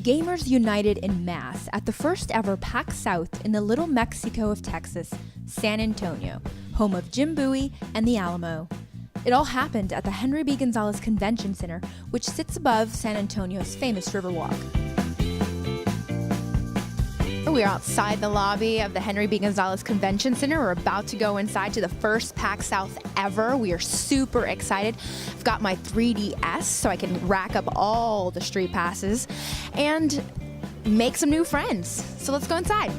Gamers united en masse at the first ever PAX South in the Little Mexico of Texas, San Antonio, home of Jim Bowie and the Alamo. It all happened at the Henry B. Gonzalez Convention Center, which sits above San Antonio's famous Riverwalk. We are outside the lobby of the Henry B. Gonzalez Convention Center. We're about to go inside to the first PAX South ever. We are super excited. I've got my 3DS so I can rack up all the street passes and make some new friends. So let's go inside.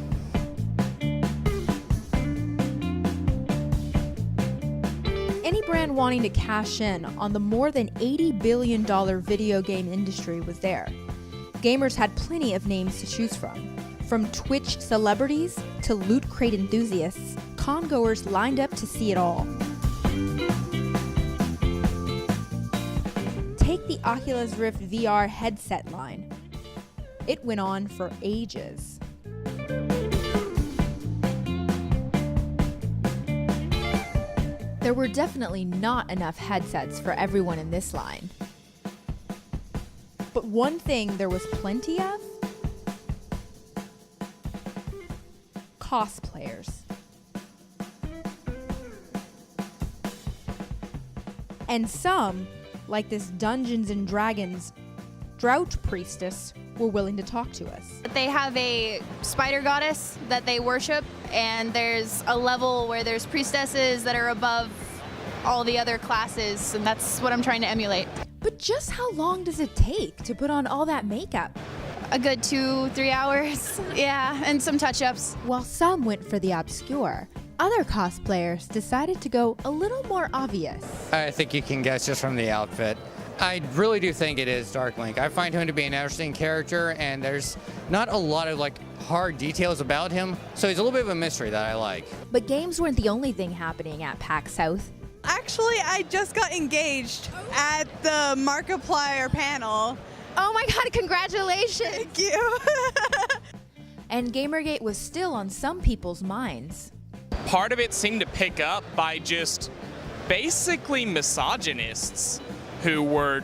Any brand wanting to cash in on the more than $80 billion video game industry was there. Gamers had plenty of names to choose from Twitch celebrities to Loot Crate enthusiasts, congoers lined up to see it all. Take the Oculus Rift VR headset line. It went on for ages. There were definitely not enough headsets for everyone in this line. But one thing there was plenty of: cosplayers. And some, like this Dungeons and Dragons drought priestess, were willing to talk to us. They have a spider goddess that they worship, and there's a level where there's priestesses that are above all the other classes, and that's what I'm trying to emulate. But just how long does it take to put on all that makeup? A good 2-3 hours, yeah, and some touch-ups. While some went for the obscure, other cosplayers decided to go a little more obvious. I think you can guess just from the outfit. I really do think it is Dark Link. I find him to be an interesting character, and there's not a lot of hard details about him, so he's a little bit of a mystery that I like. But games weren't the only thing happening at PAX South. Actually, I just got engaged at the Markiplier panel. Oh my God, congratulations! Thank you. And Gamergate was still on some people's minds. Part of it seemed to pick up by just basically misogynists who were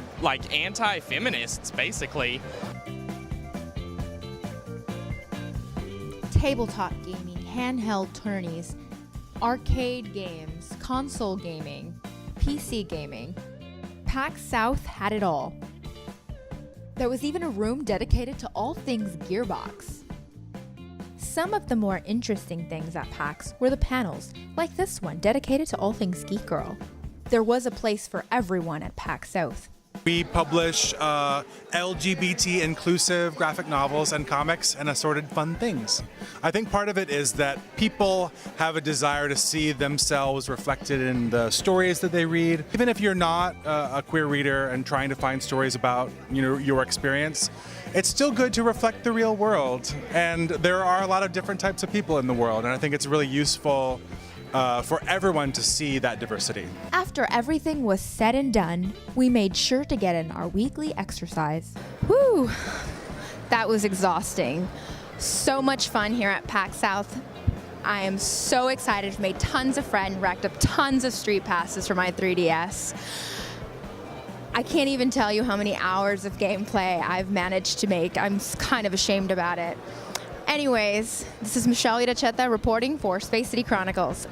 anti-feminists, basically. Tabletop gaming, handheld tourneys, arcade games, console gaming, PC gaming. PAX South had it all. There was even a room dedicated to all things Gearbox. Some of the more interesting things at PAX were the panels, like this one dedicated to all things Geek Girl. There was a place for everyone at PAX South. We publish LGBT inclusive graphic novels and comics and assorted fun things. I think part of it is that people have a desire to see themselves reflected in the stories that they read. Even if you're not a queer reader and trying to find stories about your experience, it's still good to reflect the real world. And there are a lot of different types of people in the world, and I think it's really useful for everyone to see that diversity. After everything was said and done, we made sure to get in our weekly exercise. Whew, that was exhausting. So much fun here at PAX South. I am so excited. I've made tons of friends, racked up tons of street passes for my 3DS. I can't even tell you how many hours of gameplay I've managed to make. I'm kind of ashamed about it. Anyways, this is Michelle Iracheta reporting for Space City Chronicles.